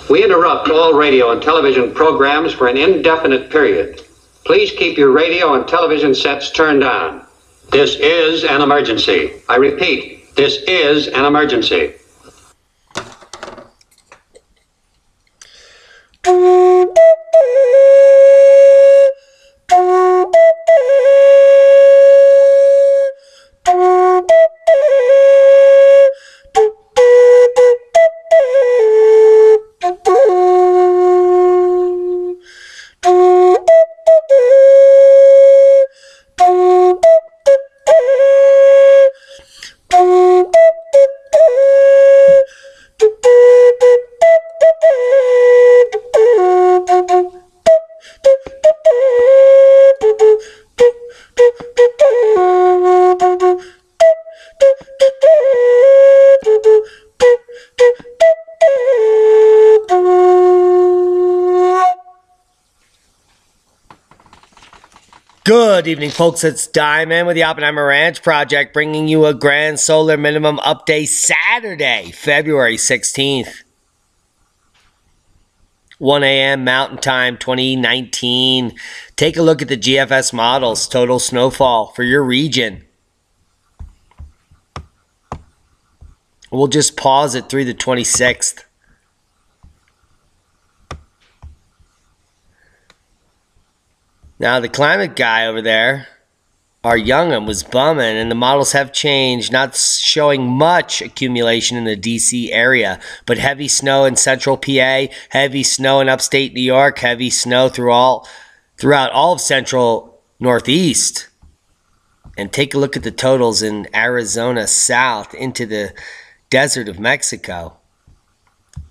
We interrupt all radio and television programs for an indefinite period. Please keep your radio and television sets turned on. This is an emergency. I repeat, this is an emergency. Good evening, folks. It's Diamond with the Oppenheimer Ranch Project, bringing you a grand solar minimum update Saturday, February 16th. 1 a.m. Mountain Time 2019. Take a look at the GFS models, total snowfall for your region. We'll just pause it through the 26th. Now, the climate guy over there, our young'un, was bumming, and the models have changed, not showing much accumulation in the D.C. area, but heavy snow in central PA, heavy snow in upstate New York, heavy snow throughout all of central Northeast. And take a look at the totals in Arizona south into the desert of Mexico.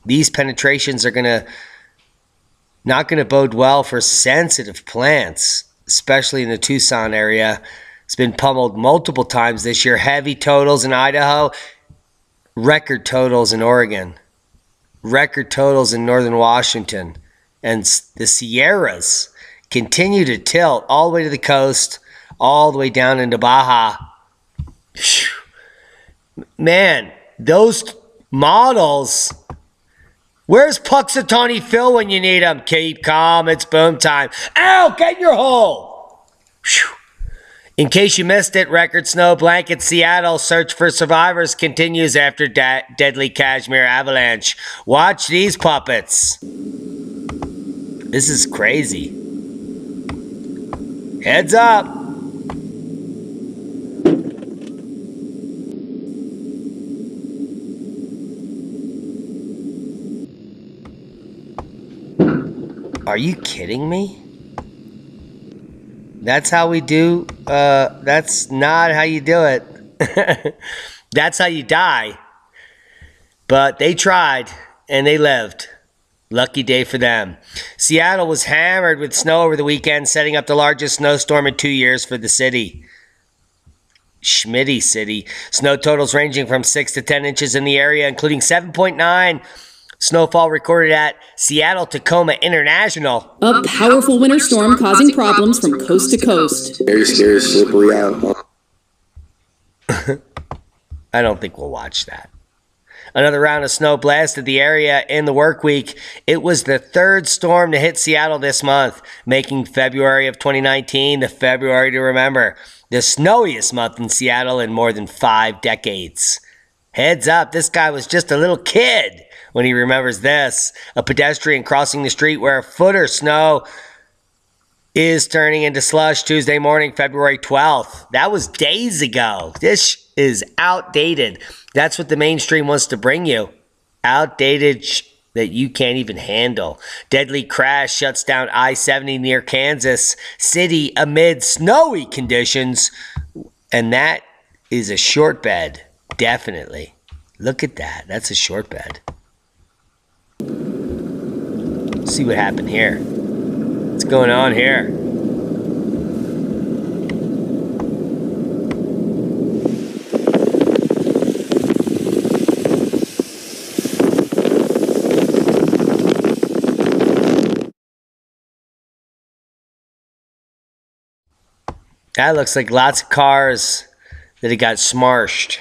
These penetrations are not going to bode well for sensitive plants, especially in the Tucson area. It's been pummeled multiple times this year. Heavy totals in Idaho, record totals in Oregon, record totals in northern Washington. And the Sierras continue to tilt all the way to the coast, all the way down into Baja. Man, those models... Where's Puxatawny Phil when you need him? Keep calm, it's boom time. Ow, get in your hole! Whew. In case you missed it, record snow blanket Seattle. Search for survivors continues after deadly Kashmir avalanche. Watch these puppets. This is crazy. Heads up. Are you kidding me? That's how we do, that's not how you do it. That's how you die. But they tried, and they lived. Lucky day for them. Seattle was hammered with snow over the weekend, setting up the largest snowstorm in 2 years for the city. Schmitty City. Snow totals ranging from 6 to 10 inches in the area, including 7.9 snowfall recorded at Seattle-Tacoma International. A powerful winter storm causing problems from coast to coast. Very scary, slippery out. I don't think we'll watch that. Another round of snow blasted the area in the work week. It was the third storm to hit Seattle this month, making February of 2019 the February to remember. The snowiest month in Seattle in more than 5 decades. Heads up, this guy was just a little kid when he remembers this. A pedestrian crossing the street where a foot of snow is turning into slush Tuesday morning, February 12th. That was days ago. This is outdated. That's what the mainstream wants to bring you. Outdated that you can't even handle. Deadly crash shuts down I-70 near Kansas City amid snowy conditions. And that is a short bed, definitely. Look at that. That's a short bed. See what happened here. What's going on here? That looks like lots of cars that it got smashed.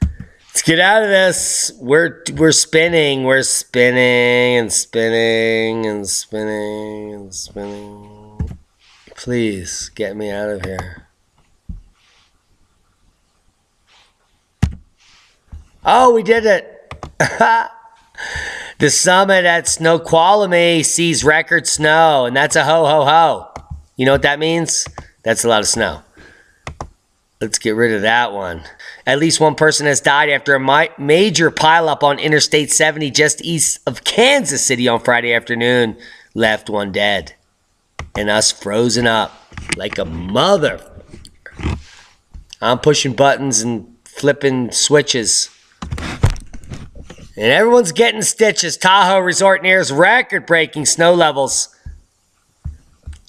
Let's Get out of this. We're spinning. We're spinning and spinning and spinning and spinning. Please get me out of here. Oh, we did it. The summit at Snoqualmie sees record snow, and that's a ho ho ho. You know what that means? That's a lot of snow. Let's get rid of that one. At least one person has died after a major pileup on Interstate 70 just east of Kansas City on Friday afternoon left one dead. And us frozen up like a mother. I'm pushing buttons and flipping switches. And everyone's getting stitches. Tahoe Resort nears record-breaking snow levels.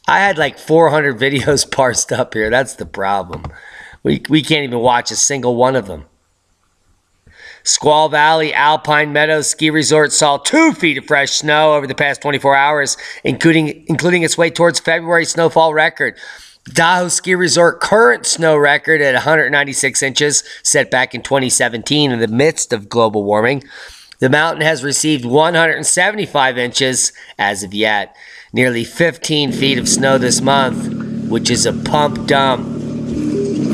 I had like 400 videos parsed up here. That's the problem. We can't even watch a single one of them. Squaw Valley Alpine Meadows Ski Resort saw 2 feet of fresh snow over the past 24 hours, including its way towards February snowfall record. Tahoe Ski Resort current snow record at 196 inches, set back in 2017 in the midst of global warming. The mountain has received 175 inches as of yet. Nearly 15 feet of snow this month, which is a pump dump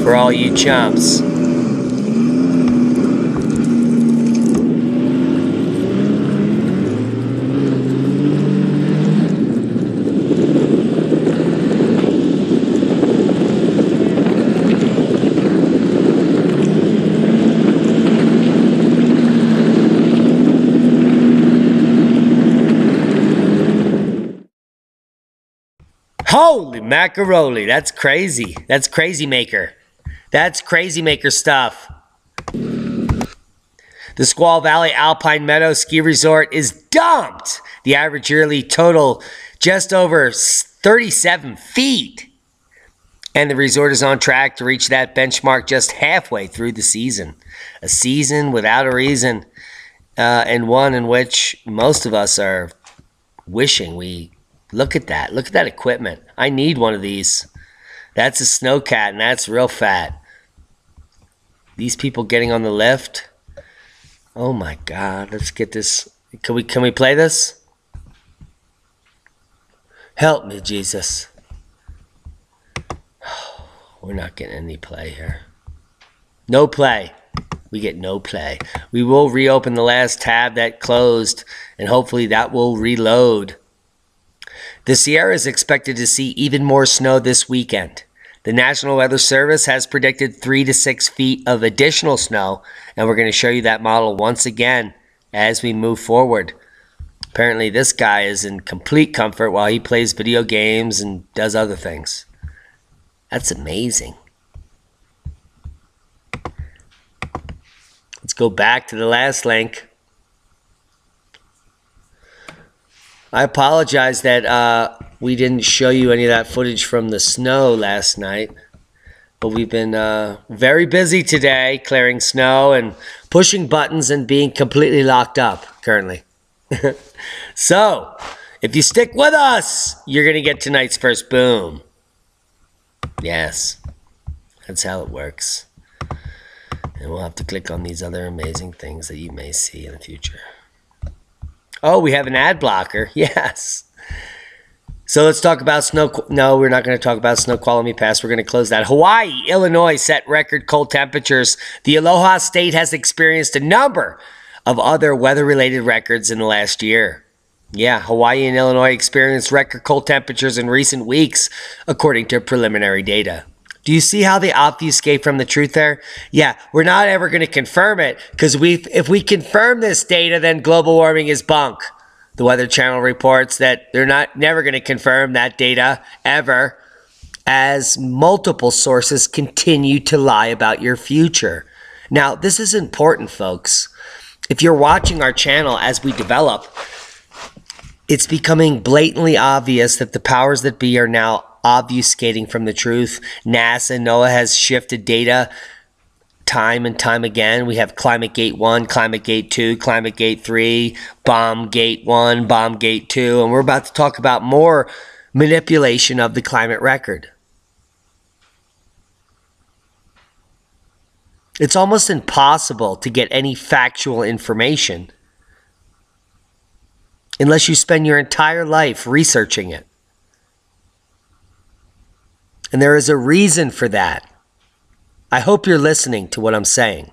for all you chumps. Holy macaroni, that's crazy. That's crazy maker. That's crazy maker stuff. The Squaw Valley Alpine Meadows Ski Resort is dumped. The average yearly total just over 37 feet. And the resort is on track to reach that benchmark just halfway through the season. A season without a reason, and one in which most of us are wishing we... Look at that. Look at that equipment. I need one of these. That's a snowcat, and that's real fat. These people getting on the lift. Oh my God. Let's get this. Can we play this? Help me, Jesus. We're not getting any play here. No play. We get no play. We will reopen the last tab that closed, and hopefully that will reload. The Sierra is expected to see even more snow this weekend. The National Weather Service has predicted 3 to 6 feet of additional snow, and we're going to show you that model once again as we move forward. Apparently this guy is in complete comfort while he plays video games and does other things. That's amazing. Let's go back to the last link. I apologize that we didn't show you any of that footage from the snow last night. But we've been very busy today clearing snow and pushing buttons and being completely locked up currently. So, if you stick with us, you're going to get tonight's first boom. Yes, that's how it works. And we'll have to click on these other amazing things that you may see in the future. Oh, we have an ad blocker. Yes. So let's talk about snow. No, we're not going to talk about Snoqualmie Pass. We're going to close that. Hawaii, Illinois set record cold temperatures. The Aloha State has experienced a number of other weather-related records in the last year. Yeah, Hawaii and Illinois experienced record cold temperatures in recent weeks, according to preliminary data. Do you see how they obfuscate from the truth there? Yeah, we're not ever going to confirm it because if we confirm this data, then global warming is bunk. The Weather Channel reports that they're never going to confirm that data ever, as multiple sources continue to lie about your future. Now, this is important, folks. If you're watching our channel as we develop, it's becoming blatantly obvious that the powers that be are now obfuscating from the truth. NASA and NOAA has shifted data time and time again. We have ClimateGate 1, ClimateGate 2, ClimateGate 3, BombGate 1, BombGate 2, and we're about to talk about more manipulation of the climate record. It's almost impossible to get any factual information unless you spend your entire life researching it. And there is a reason for that. I hope you're listening to what I'm saying.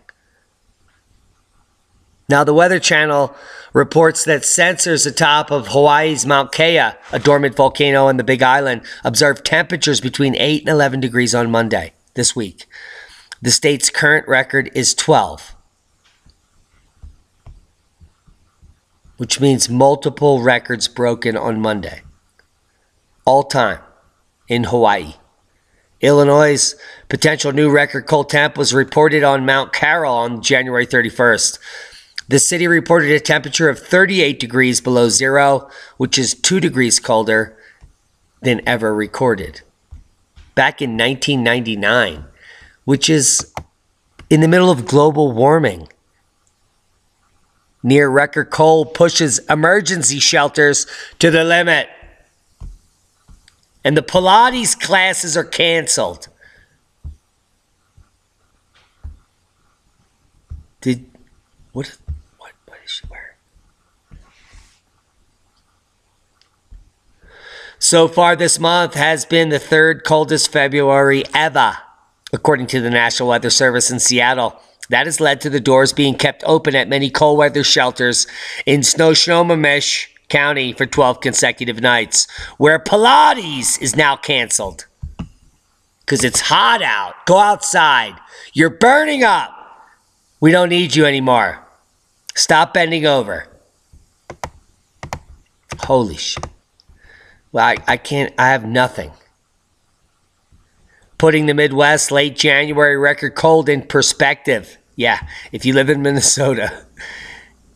Now, the Weather Channel reports that sensors atop of Hawaii's Mount Kea, a dormant volcano on the Big Island, observed temperatures between 8 and 11 degrees on Monday this week. The state's current record is 12, which means multiple records broken on Monday. All time in Hawaii. Illinois' potential new record cold temp was reported on Mount Carroll on January 31st. The city reported a temperature of 38 degrees below zero, which is 2 degrees colder than ever recorded. Back in 1999, which is in the middle of global warming. Near record cold pushes emergency shelters to the limit. And the Pilates classes are canceled. What is she wearing? So far this month has been the third coldest February ever, according to the National Weather Service in Seattle. That has led to the doors being kept open at many cold weather shelters in Snohomish County for 12 consecutive nights, where Pilates is now canceled. Because it's hot out. Go outside. You're burning up. We don't need you anymore. Stop bending over. Holy shit. Well, I can't, I have nothing. Putting the Midwest late January record cold in perspective. Yeah, if you live in Minnesota,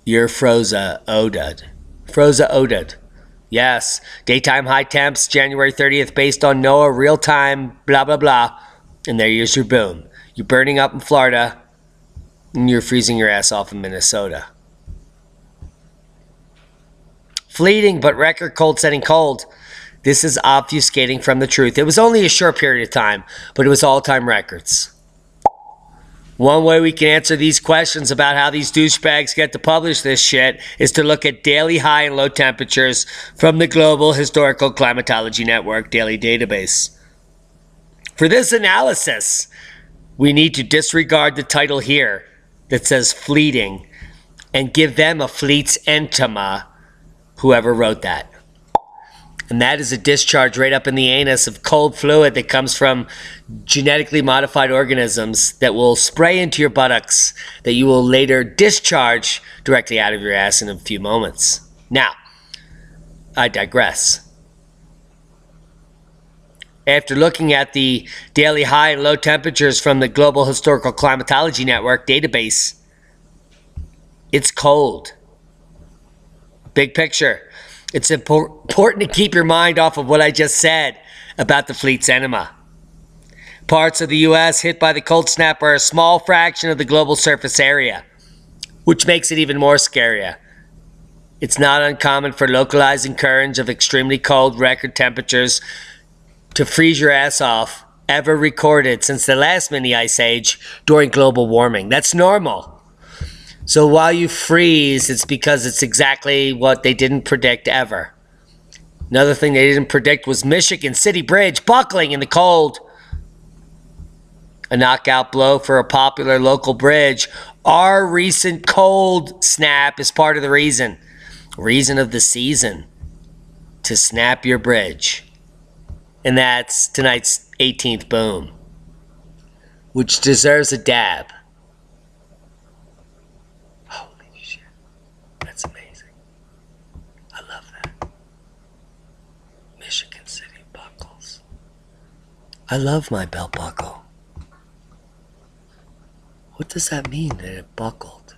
you're froza-oded. Froza-oded. Yes, daytime high temps January 30th based on NOAA real-time blah, blah, blah. And there's your boom. You're burning up in Florida, and you're freezing your ass off in Minnesota. Fleeting but record cold-setting cold. This is obfuscating from the truth. It was only a short period of time, but it was all-time records. One way we can answer these questions about how these douchebags get to publish this shit is to look at daily high and low temperatures from the Global Historical Climatology Network daily database. For this analysis, we need to disregard the title here that says fleeting and give them a fleet's entema, whoever wrote that. And that is a discharge right up in the anus of cold fluid that comes from genetically modified organisms that will spray into your buttocks that you will later discharge directly out of your ass in a few moments. Now, I digress. After looking at the daily high and low temperatures from the Global Historical Climatology Network database, it's cold. Big picture. It's important to keep your mind off of what I just said about the fleet's enema. Parts of the U.S. hit by the cold snap are a small fraction of the global surface area, which makes it even more scarier. It's not uncommon for localized incursions of extremely cold record temperatures to freeze your ass off ever recorded since the last mini ice age during global warming. That's normal. So while you freeze, it's because it's exactly what they didn't predict ever. Another thing they didn't predict was Michigan City Bridge buckling in the cold. A knockout blow for a popular local bridge. Our recent cold snap is part of the reason of the season to snap your bridge. And that's tonight's 18th boom, which deserves a dab. That's amazing. I love that. Michigan City buckles. I love my belt buckle. What does that mean that it buckled?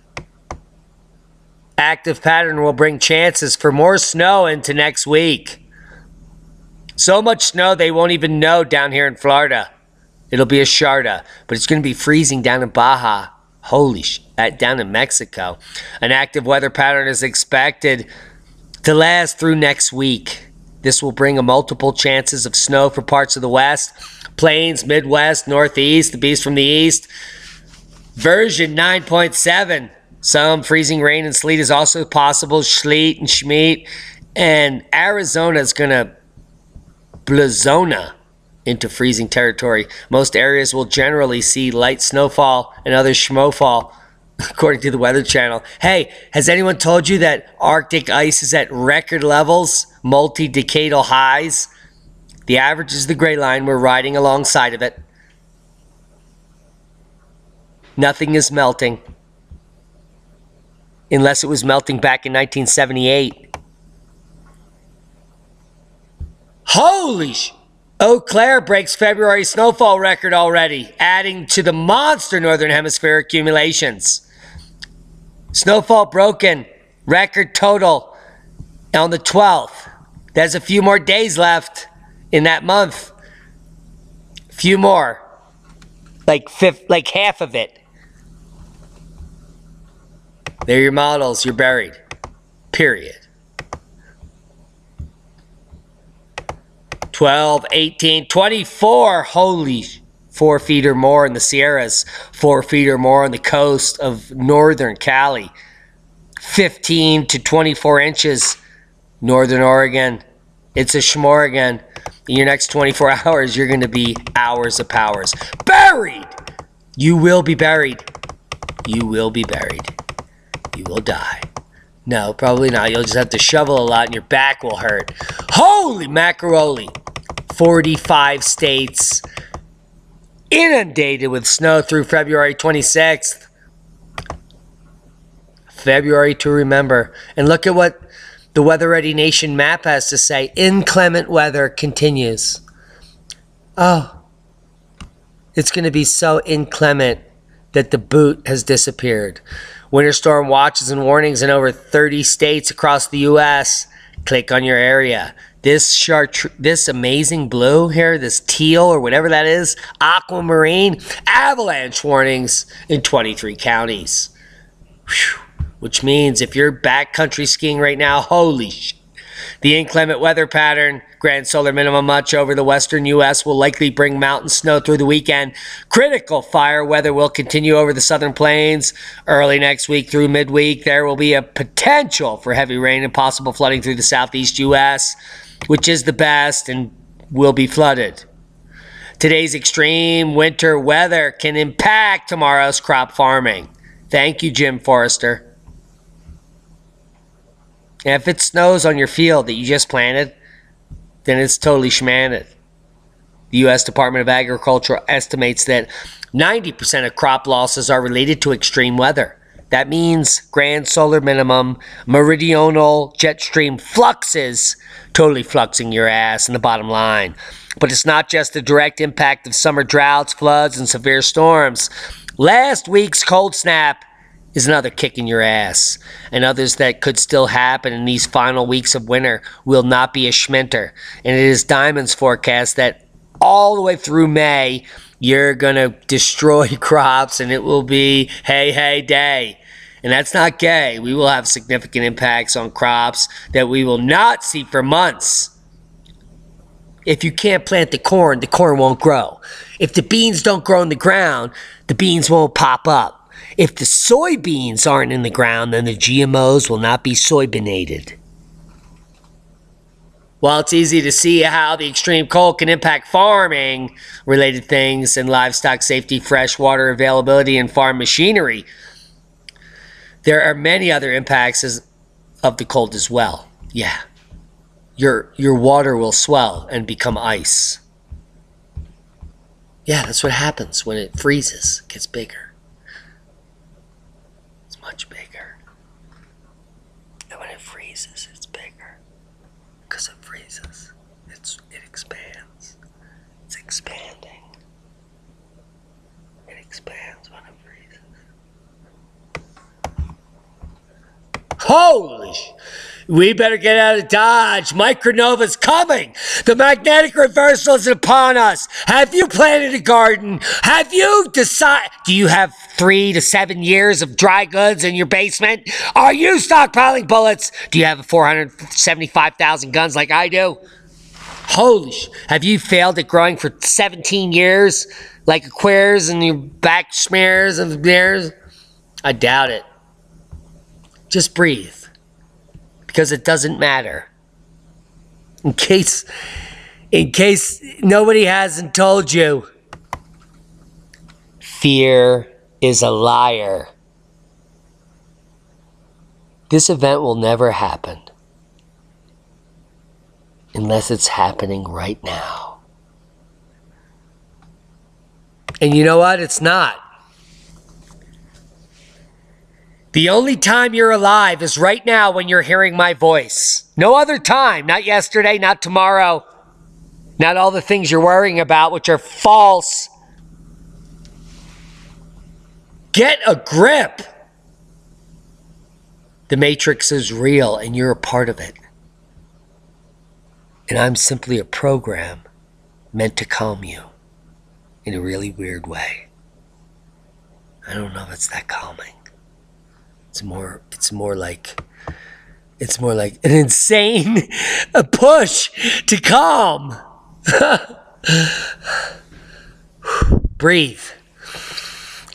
Active pattern will bring chances for more snow into next week. So much snow they won't even know down here in Florida. It'll be a sharda, but it's going to be freezing down in Baja. Holy shit. Down in Mexico. An active weather pattern is expected to last through next week. This will bring a multiple chances of snow for parts of the West, Plains, Midwest, Northeast, the beast from the East. Version 9.7. Some freezing rain and sleet is also possible. Sleet and schmeat. And Arizona is going to blazona into freezing territory. Most areas will generally see light snowfall and other schmofall, according to the Weather Channel. Hey, has anyone told you that Arctic ice is at record levels, multi-decadal highs? The average is the gray line. We're riding alongside of it. Nothing is melting. Unless it was melting back in 1978. Holy sh! Eau Claire breaks February snowfall record already, adding to the monster Northern Hemisphere accumulations. Snowfall broken, record total on the 12th. There's a few more days left in that month. Few more. Like half of it. They're your models. You're buried. Period. 12, 18, 24. Holy, 4 feet or more in the Sierras. 4 feet or more on the coast of northern Cali. 15 to 24 inches. Northern Oregon. It's a schmorgan. In your next 24 hours, you're going to be hours of powers. Buried! You will be buried. You will be buried. You will die. No, probably not. You'll just have to shovel a lot and your back will hurt. Holy macaroni. 45 states inundated with snow through February 26th. February to remember. And look at what the Weather Ready Nation map has to say. Inclement weather continues. Oh, it's going to be so inclement that the boot has disappeared. Winter storm watches and warnings in over 30 states across the U.S. Click on your area. This amazing blue here, this teal or whatever that is, aquamarine, avalanche warnings in 23 counties. Whew. Which means if you're backcountry skiing right now, holy shit. The inclement weather pattern, grand solar minimum much over the western U.S. will likely bring mountain snow through the weekend. Critical fire weather will continue over the southern plains. Early next week through midweek, there will be a potential for heavy rain and possible flooding through the southeast U.S., which is the best and will be flooded. Today's extreme winter weather can impact tomorrow's crop farming. Thank you, Jim Forrester. And if it snows on your field that you just planted, then it's totally schmanded. The U.S. Department of Agriculture estimates that 90% of crop losses are related to extreme weather. That means grand solar minimum, meridional jet stream fluxes, totally fluxing your ass in the bottom line. But it's not just the direct impact of summer droughts, floods, and severe storms. Last week's cold snap is another kick in your ass. And others that could still happen in these final weeks of winter will not be a schminter. And it is Diamond's forecast that all the way through May, you're going to destroy crops and it will be hey day. And that's not gay. We will have significant impacts on crops that we will not see for months. If you can't plant the corn won't grow. If the beans don't grow in the ground, the beans won't pop up. If the soybeans aren't in the ground, then the GMOs will not be soybeanated. While it's easy to see how the extreme cold can impact farming-related things and livestock safety, fresh water availability, and farm machinery, there are many other impacts of the cold as well. Yeah. Your water will swell and become ice. Yeah, that's what happens when it freezes. It gets bigger. It's much bigger. And when it freezes, it's bigger. Because it freezes. It expands. It's expanding. It expands when it freezes. Holy sh! We better get out of Dodge. Micronova's coming. The magnetic reversal is upon us. Have you planted a garden? Have you decided? Do you have 3 to 7 years of dry goods in your basement? Are you stockpiling bullets? Do you have 475,000 guns like I do? Holy have you failed at growing for 17 years? Like Aquarius and your back smears and bears? I doubt it. Just breathe. Because it doesn't matter. In case nobody hasn't told you. Fear is a liar. This event will never happen. Unless it's happening right now. And you know what? It's not. The only time you're alive is right now when you're hearing my voice. No other time. Not yesterday, not tomorrow. Not all the things you're worrying about, which are false. Get a grip. The Matrix is real and you're a part of it. And I'm simply a program meant to calm you in a really weird way. I don't know if it's that calming. It's more like an insane push to calm. Breathe.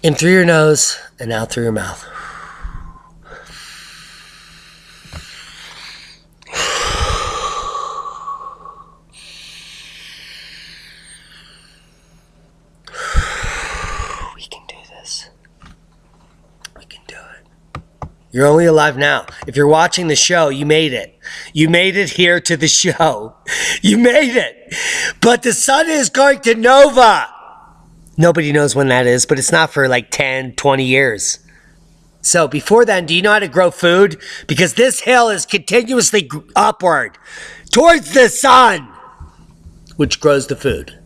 In through your nose and out through your mouth. You're only alive now. If you're watching the show, you made it. You made it here to the show. You made it. But the sun is going to nova. Nobody knows when that is, but it's not for like 10, 20 years. So before then, do you know how to grow food? Because this hill is continuously upward towards the sun, which grows the food.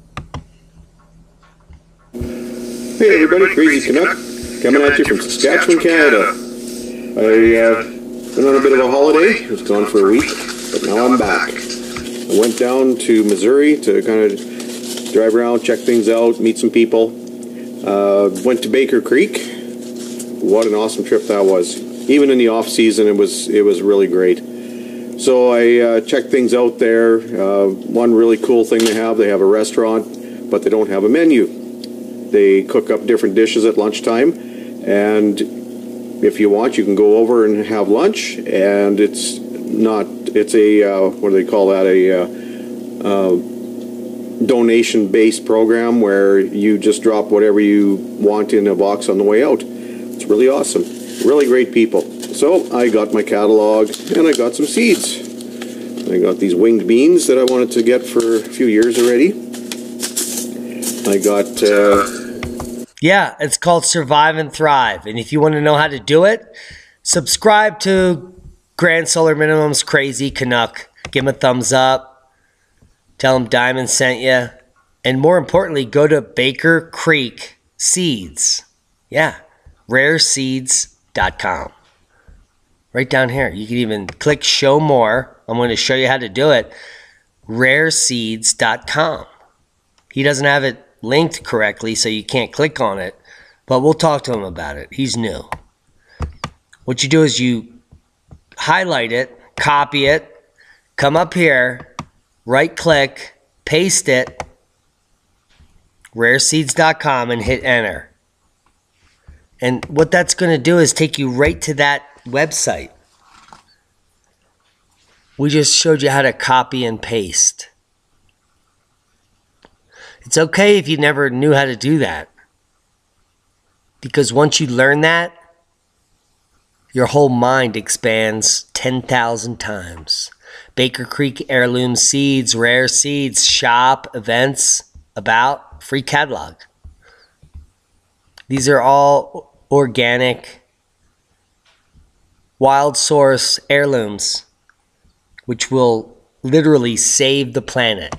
Hey everybody, Crazy Canuck, coming at you from Saskatchewan, Canada. I went on a bit of a holiday. I was gone for a week, but now I'm back. I went down to Missouri to kind of drive around, check things out, meet some people. Went to Baker Creek. What an awesome trip that was. Even in the off season, it was really great. So I checked things out there. One really cool thing they have a restaurant, but they don't have a menu. They cook up different dishes at lunchtime, and if you want, you can go over and have lunch, and it's a, what do they call that, a donation-based program where you just drop whatever you want in a box on the way out. It's really awesome. Really great people. So I got my catalog, and I got some seeds. I got these winged beans that I wanted to get for a few years already. I got... Yeah, it's called Survive and Thrive. And if you want to know how to do it, subscribe to Grand Solar Minimum's Crazy Canuck. Give him a thumbs up. Tell him Diamond sent you. And more importantly, go to Baker Creek Seeds. Yeah, rareseeds.com. Right down here. You can even click Show More. I'm going to show you how to do it. Rareseeds.com. He doesn't have it linked correctly, so you can't click on it, but we'll talk to him about it. He's new. What you do is you highlight it, copy it, come up here, right click, paste it, rareseeds.com, and hit enter. And what that's going to do is take you right to that website. We just showed you how to copy and paste. It's okay if you never knew how to do that. Because once you learn that, your whole mind expands 10,000 times. Baker Creek Heirloom Seeds, Rare Seeds, shop, events, about, free catalog. These are all organic, wild source heirlooms, which will literally save the planet.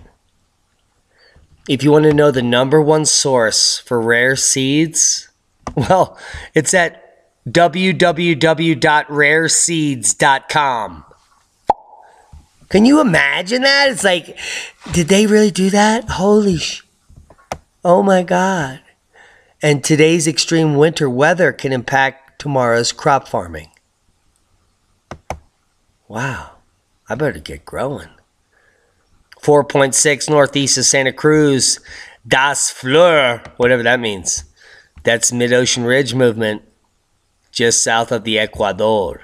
If you want to know the #1 source for rare seeds, well, it's at www.rareseeds.com. Can you imagine that? It's like, did they really do that? Holy oh my God. And today's extreme winter weather can impact tomorrow's crop farming. Wow. I better get growing. 4.6 northeast of Santa Cruz, Das Fleur, whatever that means. That's mid-ocean ridge movement just south of the Ecuador.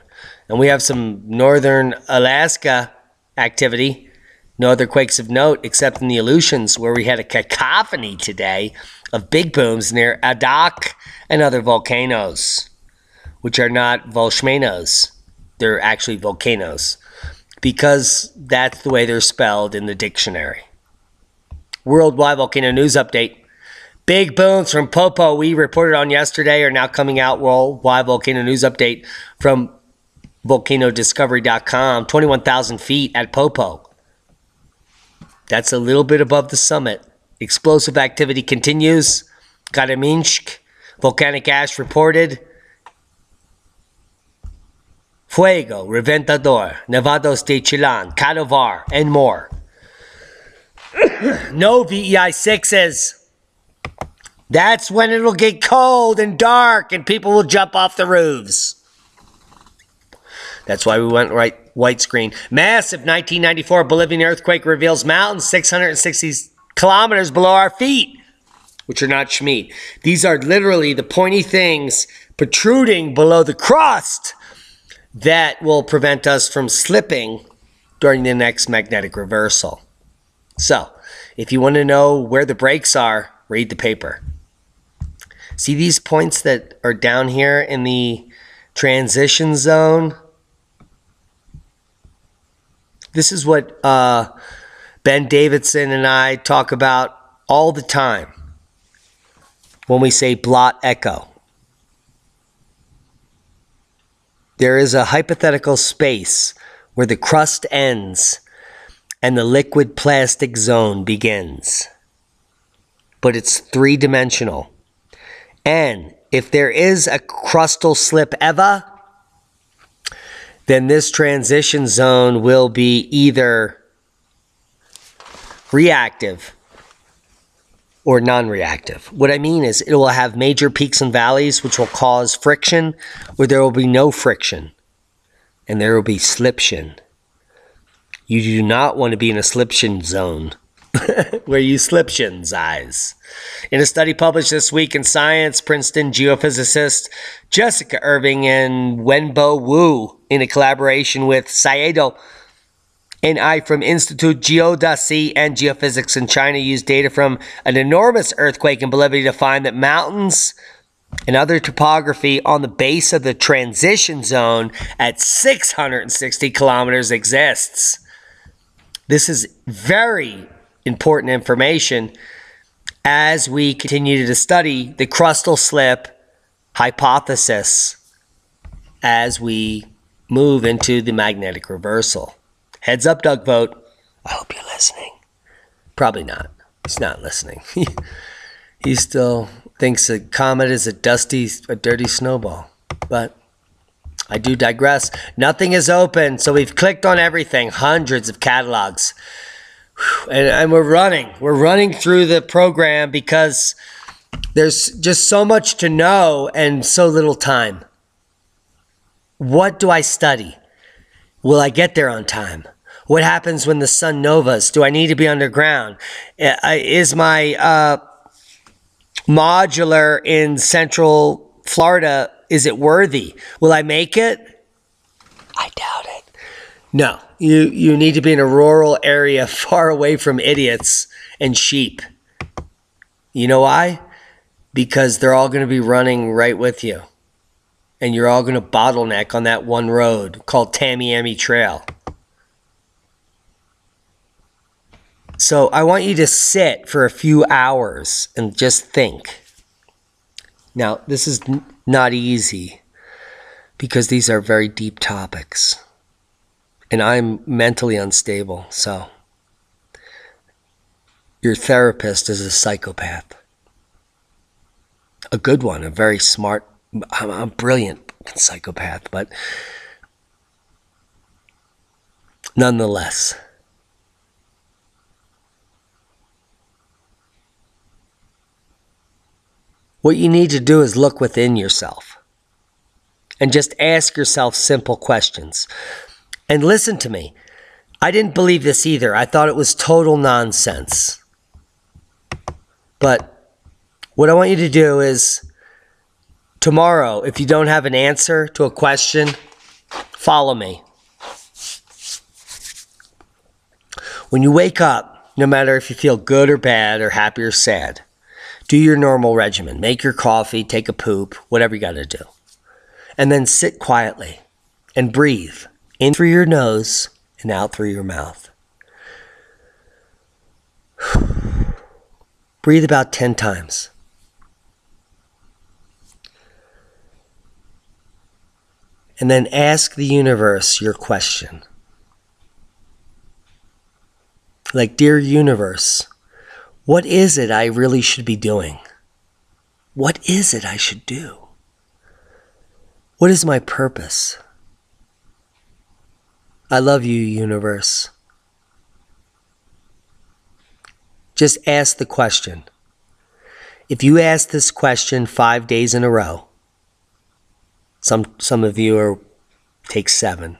And we have some northern Alaska activity. No other quakes of note except in the Aleutians, where we had a cacophony today of big booms near Adak and other volcanoes, which are not volcanoes. They're actually volcanoes, because that's the way they're spelled in the dictionary. Worldwide volcano news update. Big booms from Popo we reported on yesterday are now coming out. Worldwide volcano news update from volcanodiscovery.com. 21,000 feet at Popo. That's a little bit above the summit. Explosive activity continues. Karaminsk, volcanic ash reported. Fuego, Reventador, Nevados de Chillán, Cadovar, and more. No VEI 6s. That's when it'll get cold and dark and people will jump off the roofs. That's why we went white screen. Massive 1994 Bolivian earthquake reveals mountains 660 kilometers below our feet, which are not Schmeat. These are literally the pointy things protruding below the crust that will prevent us from slipping during the next magnetic reversal. So, if you want to know where the breaks are, read the paper. See these points that are down here in the transition zone? This is what Ben Davidson and I talk about all the time when we say blot echo. There is a hypothetical space where the crust ends and the liquid plastic zone begins. But it's three-dimensional. And if there is a crustal slip ever, then this transition zone will be either reactive or non-reactive. What I mean is it will have major peaks and valleys which will cause friction, or there will be no friction and there will be sliption. You do not want to be in a sliption zone where you sliptions eyes. In a study published this week in Science, Princeton geophysicist Jessica Irving and Wenbo Wu, in a collaboration with Saedo and I from Institute Geodesy and Geophysics in China, used data from an enormous earthquake in Bolivia to find that mountains and other topography on the base of the transition zone at 660 kilometers exists. This is very important information as we continue to study the crustal slip hypothesis as we move into the magnetic reversal. Heads up, Doug Vogt. I hope you're listening. Probably not. He's not listening. He still thinks a comet is a dirty snowball. But I do digress. Nothing is open, so we've clicked on everything. Hundreds of catalogs. And we're running. We're running through the program because there's just so much to know and so little time. What do I study? Will I get there on time? What happens when the sun novas? Do I need to be underground? Is my modular in Central Florida, is it worthy? Will I make it? I doubt it. No, you need to be in a rural area far away from idiots and sheep. You know why? Because they're all going to be running right with you. And you're all going to bottleneck on that one road called Tamiami Trail. So I want you to sit for a few hours and just think. Now, this is not easy because these are very deep topics. And I'm mentally unstable, so your therapist is a psychopath. A good one, a very smart, a brilliant psychopath, but nonetheless. What you need to do is look within yourself and just ask yourself simple questions. And listen to me. I didn't believe this either. I thought it was total nonsense. But what I want you to do is tomorrow, if you don't have an answer to a question, follow me. When you wake up, no matter if you feel good or bad or happy or sad, do your normal regimen. Make your coffee, take a poop, whatever you got to do. And then sit quietly and breathe in through your nose and out through your mouth. Breathe about 10 times. And then ask the universe your question. Like, dear universe, what is it I really should be doing? What is it I should do? What is my purpose? I love you, universe. Just ask the question. If you ask this question 5 days in a row, some of you take 7.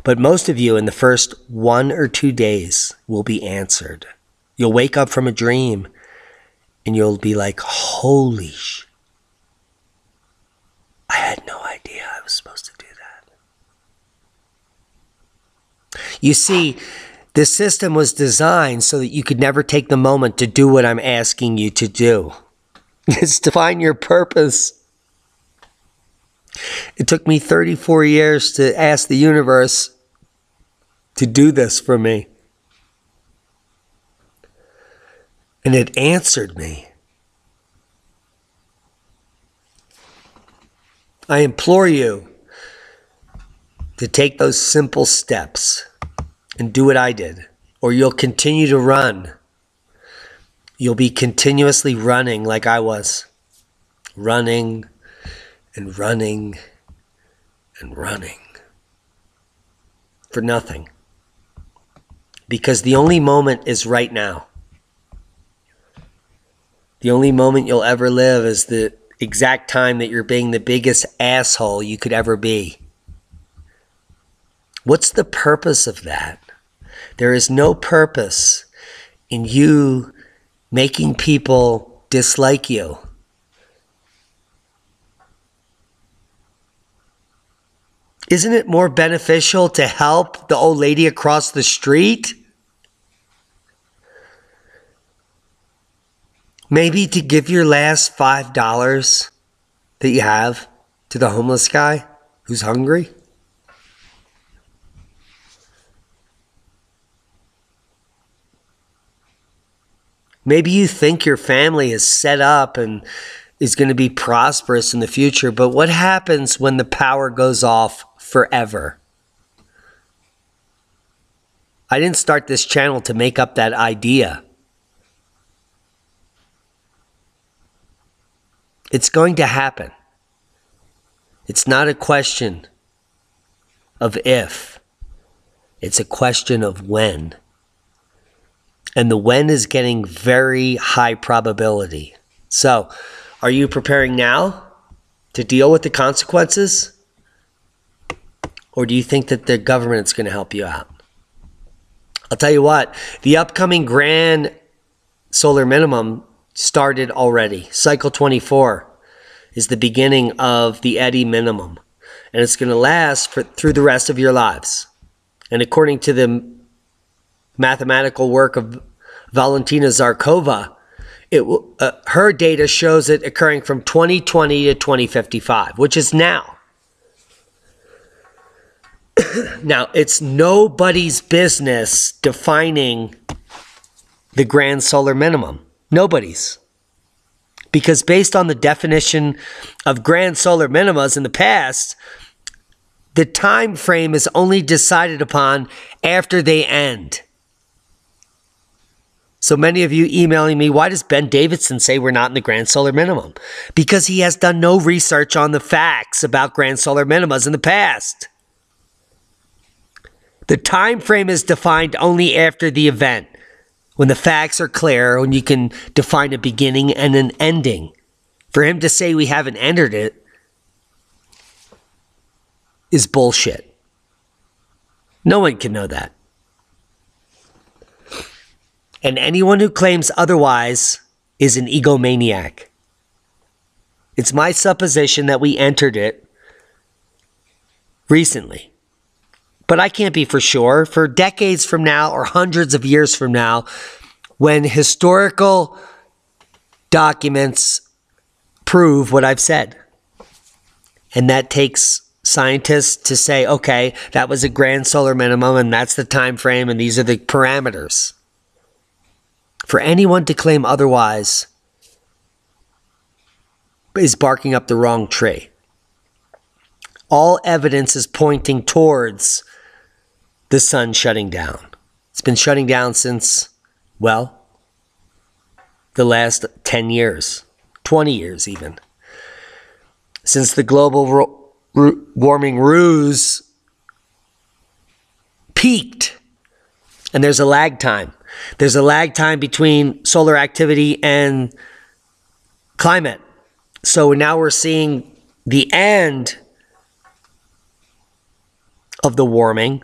But most of you in the first 1 or 2 days will be answered. You'll wake up from a dream and you'll be like, holy I had no idea I was supposed to do that. You see, the system was designed so that you could never take the moment to do what I'm asking you to do. It's to find your purpose. It took me 34 years to ask the universe to do this for me. And it answered me. I implore you to take those simple steps and do what I did, or you'll continue to run. You'll be continuously running like I was. Running and running and running for nothing. Because the only moment is right now. The only moment you'll ever live is the exact time that you're being the biggest asshole you could ever be. What's the purpose of that? There is no purpose in you making people dislike you. Isn't it more beneficial to help the old lady across the street? Maybe to give your last $5 that you have to the homeless guy who's hungry? Maybe you think your family is set up and is going to be prosperous in the future, but what happens when the power goes off forever? I didn't start this channel to make up that idea. It's going to happen. It's not a question of if. It's a question of when. And the when is getting very high probability. So, are you preparing now to deal with the consequences? Or do you think that the government's going to help you out? I'll tell you what, the upcoming grand solar minimum started already. Cycle 24 is the beginning of the eddy minimum. And it's going to last through the rest of your lives. And according to the mathematical work of Valentina Zarkova, her data shows it occurring from 2020 to 2055, which is now. Now, it's nobody's business defining the grand solar minimum. Nobody's. Because based on the definition of grand solar minimas in the past, the time frame is only decided upon after they end. So many of you emailing me, why does Ben Davidson say we're not in the grand solar minimum? Because he has done no research on the facts about grand solar minimas in the past. The time frame is defined only after the event, when the facts are clear, when you can define a beginning and an ending. For him to say we haven't entered it is bullshit. No one can know that. And anyone who claims otherwise is an egomaniac. It's my supposition that we entered it recently. But I can't be for sure. For decades from now or hundreds of years from now, when historical documents prove what I've said. And that takes scientists to say, okay, that was a grand solar minimum and that's the time frame and these are the parameters. For anyone to claim otherwise is barking up the wrong tree. All evidence is pointing towards the sun shutting down. It's been shutting down since, well, the last 10 years, 20 years even. Since the global warming ruse peaked. And there's a lag time. There's a lag time between solar activity and climate. So now we're seeing the end of the warming.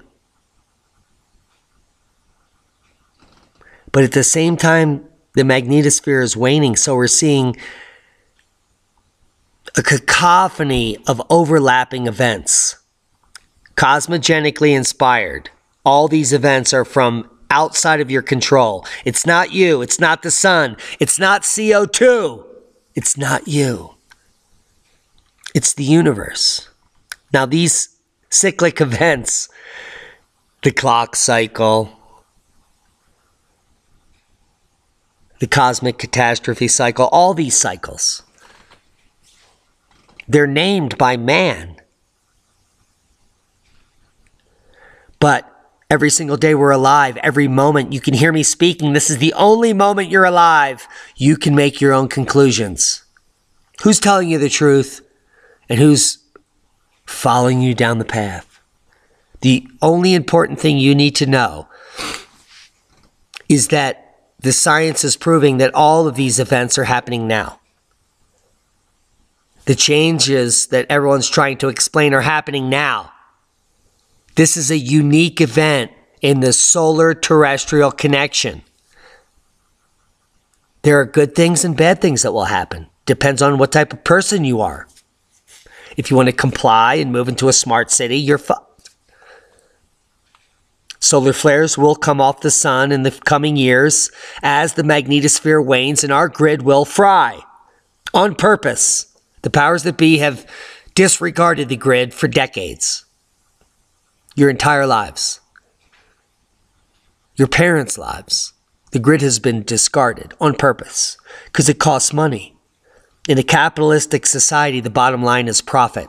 But at the same time, the magnetosphere is waning. So we're seeing a cacophony of overlapping events, cosmogenically inspired. All these events are from outside of your control. It's not you. It's not the sun. It's not CO2. It's not you. It's the universe. Now, these cyclic events, the clock cycle, the cosmic catastrophe cycle, all these cycles, they're named by man. But every single day we're alive, every moment you can hear me speaking, this is the only moment you're alive. You can make your own conclusions. Who's telling you the truth and who's following you down the path? The only important thing you need to know is that the science is proving that all of these events are happening now. The changes that everyone's trying to explain are happening now. This is a unique event in the solar-terrestrial connection. There are good things and bad things that will happen. Depends on what type of person you are. If you want to comply and move into a smart city, you're fucked. Solar flares will come off the sun in the coming years as the magnetosphere wanes and our grid will fry. On purpose. The powers that be have disregarded the grid for decades. Your entire lives. Your parents' lives. The grid has been discarded on purpose because it costs money. In a capitalistic society, the bottom line is profit.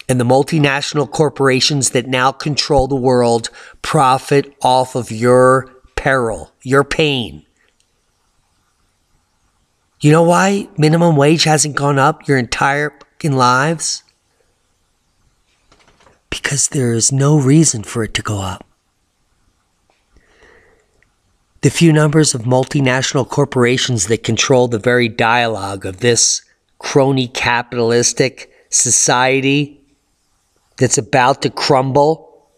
And the multinational corporations that now control the world profit off of your peril, your pain. You know why minimum wage hasn't gone up your entire fucking lives? Because there is no reason for it to go up. The few numbers of multinational corporations that control the very dialogue of this crony capitalistic society that's about to crumble,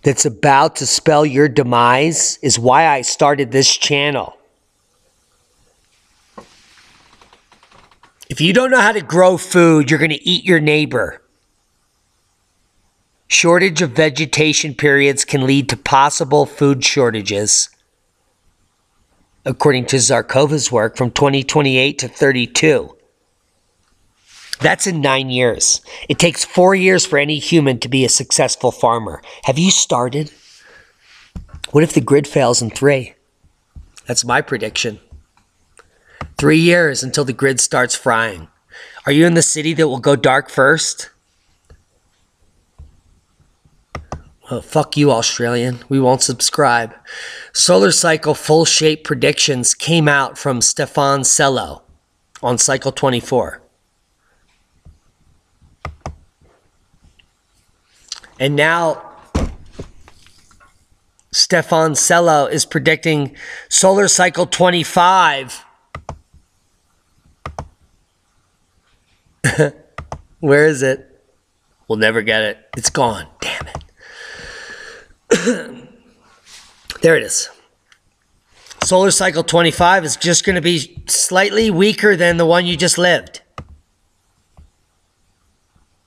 that's about to spell your demise, is why I started this channel. If you don't know how to grow food, you're going to eat your neighbor. Shortage of vegetation periods can lead to possible food shortages. According to Zarkova's work, from 2028 to 32. That's in 9 years. It takes 4 years for any human to be a successful farmer. Have you started? What if the grid fails in 3? That's my prediction. 3 years until the grid starts frying. Are you in the city that will go dark first? Well, fuck you, Australian. We won't subscribe. Solar cycle full shape predictions came out from Stefan Sello on cycle 24. And now Stefan Sello is predicting solar cycle 25. Where is it? We'll never get it. It's gone. Damn it. There it is. Solar cycle 25 is just going to be slightly weaker than the one you just lived.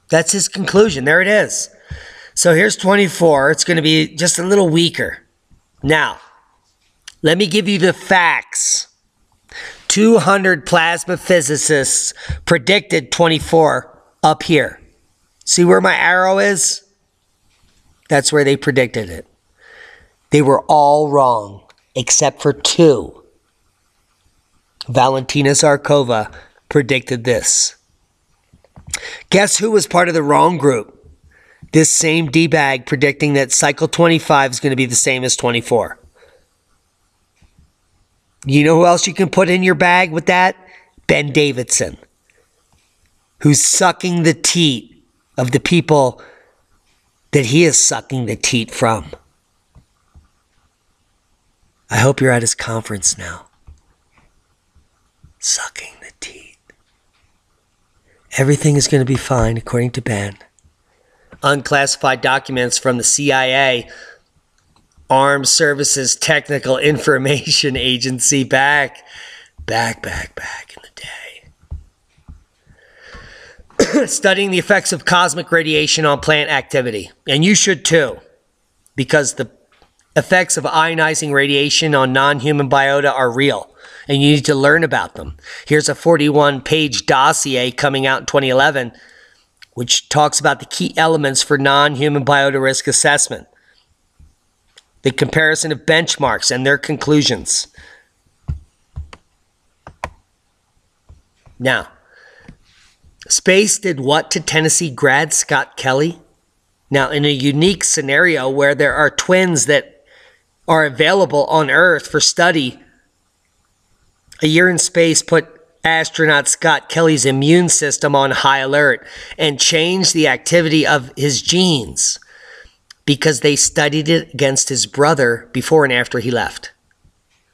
That's his conclusion. There it is. So here's 24. It's going to be just a little weaker. Now, let me give you the facts. 200 plasma physicists predicted 24 up here. See where my arrow is? That's where they predicted it. They were all wrong, except for 2. Valentina Zarkova predicted this. Guess who was part of the wrong group? This same D-bag predicting that cycle 25 is going to be the same as 24. You know who else you can put in your bag with that? Ben Davidson, who's sucking the teat of the people that he is sucking the teat from. I hope you're at his conference now. Sucking the teat. Everything is going to be fine, according to Ben. Unclassified documents from the CIA, Armed Services Technical Information Agency, back in the day. Studying the effects of cosmic radiation on plant activity. And you should too, because the effects of ionizing radiation on non-human biota are real, and you need to learn about them. Here's a 41-page dossier coming out in 2011, which talks about the key elements for non-human biota risk assessment, the comparison of benchmarks and their conclusions. Now, space did what to Tennessee grad Scott Kelly? Now, in a unique scenario where there are twins that are available on Earth for study, a year in space put astronaut Scott Kelly's immune system on high alert and changed the activity of his genes because they studied it against his brother before and after he left.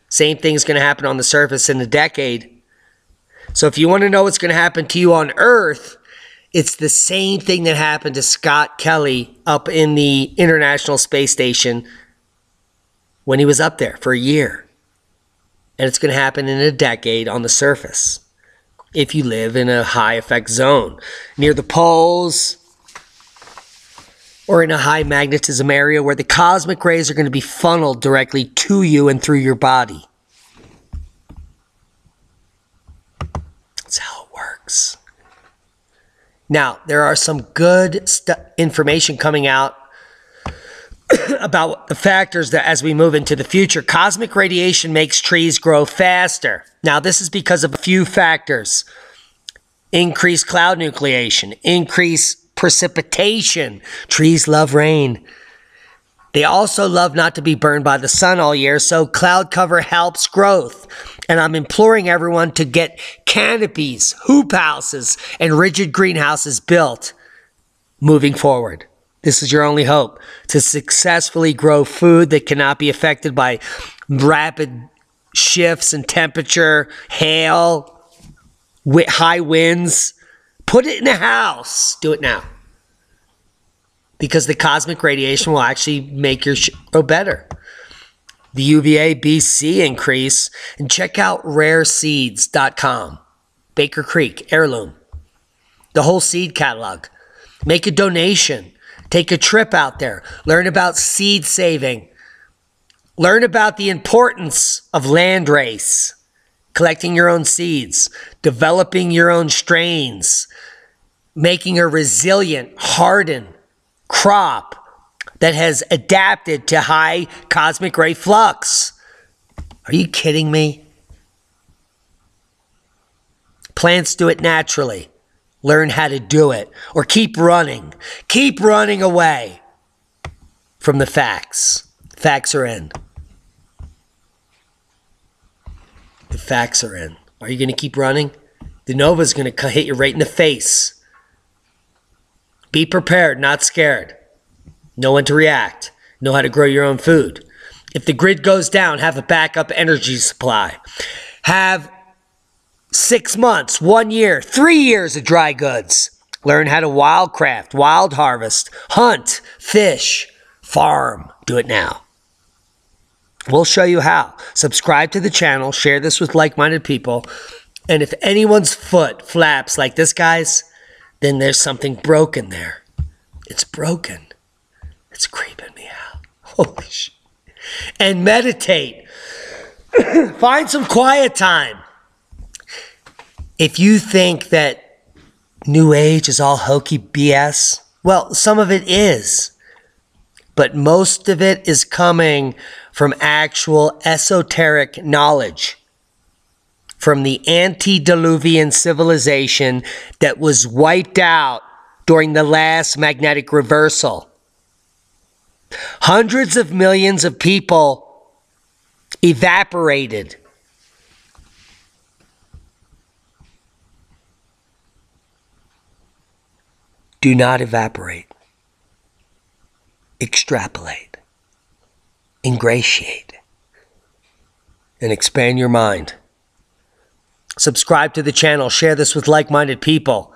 Same thing's going to happen on the surface in a decade. So if you want to know what's going to happen to you on Earth, it's the same thing that happened to Scott Kelly up in the International Space Station when he was up there for a year. And it's going to happen in a decade on the surface if you live in a high effect zone near the poles or in a high magnetism area where the cosmic rays are going to be funneled directly to you and through your body. That's how it works. Now, there are some good information coming out about the factors that as we move into the future. Cosmic radiation makes trees grow faster. Now, this is because of a few factors. Increased cloud nucleation, increased precipitation. Trees love rain. They also love not to be burned by the sun all year, so cloud cover helps growth. And I'm imploring everyone to get canopies, hoop houses, and rigid greenhouses built moving forward. This is your only hope to successfully grow food that cannot be affected by rapid shifts in temperature, hail, high winds. Put it in a house. Do it now. Because the cosmic radiation will actually make your grow better. The UVA BC increase. And check out rareseeds.com. Baker Creek, heirloom. The whole seed catalog. Make a donation. Take a trip out there. Learn about seed saving. Learn about the importance of landrace. Collecting your own seeds. Developing your own strains. Making a resilient, hardened crop that has adapted to high cosmic ray flux. Are you kidding me? Plants do it naturally. Learn how to do it, or keep running. Keep running away from the facts. Facts are in. The facts are in. Are you going to keep running? The Nova's going to hit you right in the face. Be prepared, not scared. Know when to react. Know how to grow your own food. If the grid goes down, have a backup energy supply. Have 6 months, 1 year, 3 years of dry goods. Learn how to wildcraft, wild harvest, hunt, fish, farm. Do it now. We'll show you how. Subscribe to the channel, share this with like-minded people, and if anyone's foot flaps like this guy's, then there's something broken there. It's broken. It's creeping me out. Holy shit. And meditate. Find some quiet time. If you think that New Age is all hokey BS, well, some of it is. But most of it is coming from actual esoteric knowledge. From the antediluvian civilization that was wiped out during the last magnetic reversal. Hundreds of millions of people evaporated. Do not evaporate. Extrapolate. Ingratiate. And expand your mind. Subscribe to the channel. Share this with like-minded people.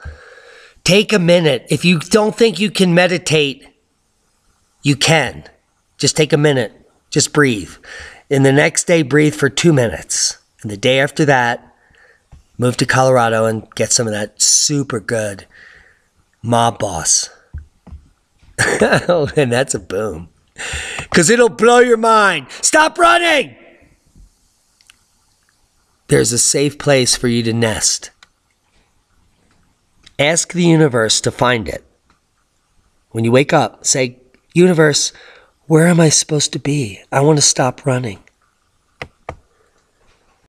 Take a minute. If you don't think you can meditate, you can. Just take a minute. Just breathe. And the next day, breathe for 2 minutes. And the day after that, move to Colorado and get some of that super good mob boss. And that's a boom. Because it'll blow your mind. Stop running! There's a safe place for you to nest. Ask the universe to find it. When you wake up, say, universe, where am I supposed to be? I want to stop running.